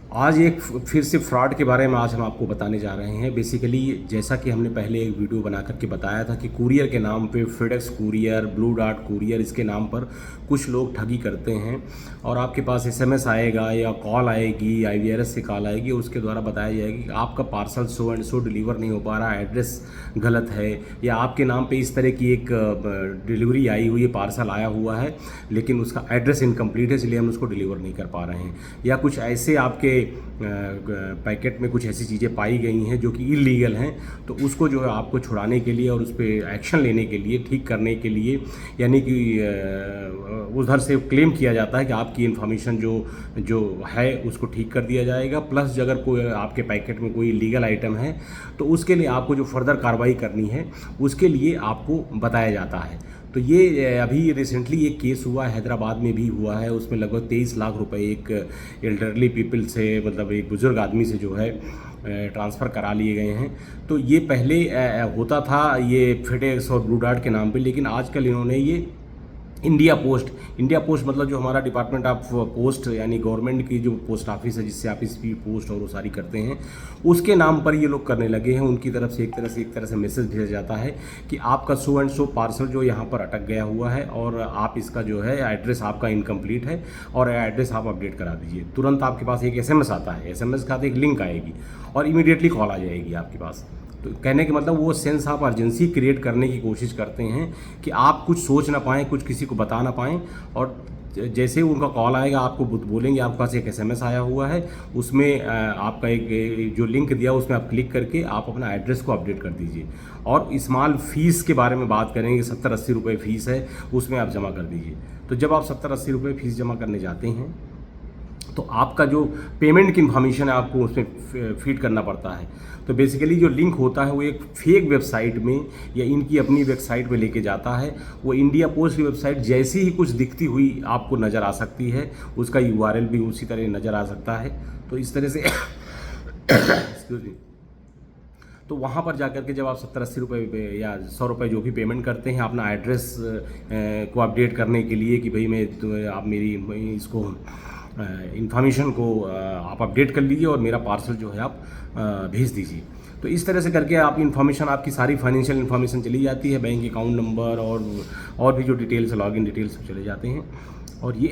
आज एक फिर से फ्रॉड के बारे में आज हम आपको बताने जा रहे हैं। बेसिकली जैसा कि हमने पहले एक वीडियो बना करके बताया था कि कुरियर के नाम पे FedEx courier, blue dart courier, इसके नाम पर कुछ लोग ठगी करते हैं और आपके पास एसएमएस आएगा या कॉल आएगी, आईवीआरएस से कॉल आएगी, उसके द्वारा बताया जाएगी कि आपका parcel so and so deliver नहीं हो पा रहा, एड्रेस गलत है, या आपके नाम पे इस तरह की एक डिलीवरी आई हुई है, पार्सल आया हुआ है लेकिन उसका एड्रेस इनकम्प्लीट है इसलिए हम उसको डिलीवर नहीं कर पा रहे हैं, या कुछ ऐसे आपके पैकेट में कुछ ऐसी चीज़ें पाई गई हैं जो कि इलीगल हैं। तो उसको जो है आपको छुड़ाने के लिए और उस पर एक्शन लेने के लिए, ठीक करने के लिए, यानी कि उधर से क्लेम किया जाता है कि आपकी इन्फॉर्मेशन जो है उसको ठीक कर दिया जाएगा। प्लस अगर कोई आपके पैकेट में कोई इलीगल आइटम है तो उसके लिए आपको जो फर्दर कार्रवाई करनी है उसके लिए आपको बताया जाता है। तो ये अभी रिसेंटली एक केस हुआ है, हैदराबाद में भी हुआ है, उसमें लगभग 23 लाख रुपए एक एल्डरली पीपल से, मतलब एक बुजुर्ग आदमी से जो है ट्रांसफ़र करा लिए गए हैं। तो ये पहले होता था ये फेडेक्स और ब्लू डार्ट के नाम पे, लेकिन आजकल इन्होंने ये इंडिया पोस्ट मतलब जो हमारा डिपार्टमेंट ऑफ पोस्ट यानी गवर्नमेंट की जो पोस्ट ऑफिस है जिससे आप स्पीड पोस्ट और वो सारी करते हैं, उसके नाम पर ये लोग करने लगे हैं। उनकी तरफ से एक तरह से मैसेज भेजा जाता है कि आपका सो एंड सो पार्सल जो यहाँ पर अटक गया हुआ है और आप इसका जो है एड्रेस आपका इनकम्प्लीट है और एड्रेस आप अपडेट करा दीजिए। तुरंत आपके पास एक एसएमएस आता है, एसएमएस के साथ एक लिंक आएगी और इमीडिएटली कॉल आ जाएगी आपके पास। तो कहने के मतलब वो सेंस ऑफ अर्जेंसी क्रिएट करने की कोशिश करते हैं कि आप कुछ सोच ना पाएँ, कुछ किसी को बता ना पाएँ, और जैसे ही उनका कॉल आएगा आपको बोलेंगे आपके पास एक एसएमएस आया हुआ है, उसमें आपका एक जो लिंक दिया उसमें आप क्लिक करके आप अपना एड्रेस को अपडेट कर दीजिए। और स्मॉल फीस के बारे में बात करेंगे, 70-80 रुपये फ़ीस है, उसमें आप जमा कर दीजिए। तो जब आप 70-80 रुपये फ़ीस जमा करने जाते हैं तो आपका जो पेमेंट की इन्फॉर्मेशन है आपको उसमें फीड करना पड़ता है। तो बेसिकली जो लिंक होता है वो एक फेक वेबसाइट में या इनकी अपनी वेबसाइट में लेके जाता है। वो इंडिया पोस्ट की वेबसाइट जैसी ही कुछ दिखती हुई आपको नज़र आ सकती है, उसका यूआरएल भी उसी तरह नज़र आ सकता है। तो इस तरह से एक्सक्यूज मी, तो वहाँ पर जाकर के जब आप 70-80 रुपये या 100 रुपये जो भी पेमेंट करते हैं अपना एड्रेस को अपडेट करने के लिए कि भाई आप मेरी इसको इन्फॉर्मेशन को आप अपडेट कर लीजिए और मेरा पार्सल जो है आप भेज दीजिए। तो इस तरह से करके आप इन्फॉर्मेशन, आपकी सारी फाइनेंशियल इन्फॉर्मेशन चली जाती है, बैंक अकाउंट नंबर और भी जो डिटेल्स, लॉगिन डिटेल्स सब चले जाते हैं और ये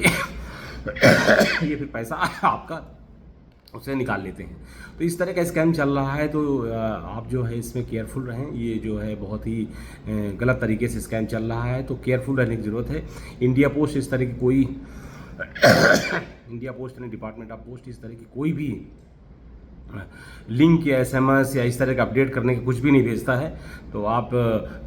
ये फिर पैसा आपका उसे निकाल लेते हैं। तो इस तरह का स्कैम चल रहा है। तो आप जो है इसमें केयरफुल रहें, ये जो है बहुत ही गलत तरीके से स्कैम चल रहा है, तो केयरफुल रहने की ज़रूरत है। इंडिया पोस्ट इस तरह की कोई इंडिया पोस्ट यानी डिपार्टमेंट ऑफ पोस्ट इस तरह की कोई भी लिंक या एसएमएस या इस तरह का अपडेट करने का कुछ भी नहीं भेजता है। तो आप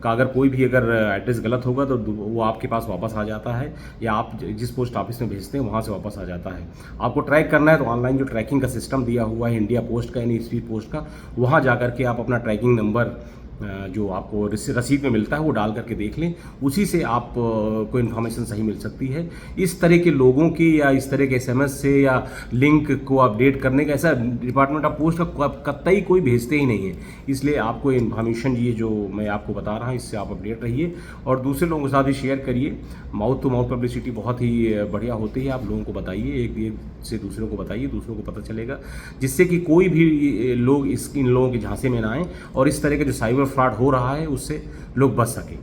का अगर कोई भी अगर एड्रेस गलत होगा तो वो आपके पास वापस आ जाता है, या आप जिस पोस्ट ऑफिस में भेजते हैं वहाँ से वापस आ जाता है। आपको ट्रैक करना है तो ऑनलाइन जो ट्रैकिंग का सिस्टम दिया हुआ है इंडिया पोस्ट का यानी स्पीड पोस्ट का, वहाँ जा कर के आप अपना ट्रैकिंग नंबर जो आपको रसीद में मिलता है वो डाल करके देख लें, उसी से आप को इन्फॉर्मेशन सही मिल सकती है। इस तरह के लोगों की या इस तरह के एसएमएस से या लिंक को अपडेट करने का ऐसा डिपार्टमेंट ऑफ पोस्ट का कतई कोई भेजते ही नहीं है। इसलिए आपको इन्फॉर्मेशन ये जो मैं आपको बता रहा हूँ इससे आप अपडेट रहिए और दूसरे लोगों के साथ भी शेयर करिए। माउथ टू माउथ पब्लिसिटी बहुत ही बढ़िया होती है। आप लोगों को बताइए, एक से दूसरों को बताइए, दूसरों को पता चलेगा, जिससे कि कोई भी लोग इन लोगों के झांसे में ना आए और इस तरह के जो साइबर फ्रॉड हो रहा है उससे लोग बच सकें।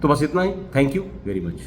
तो बस इतना ही। Thank you very much.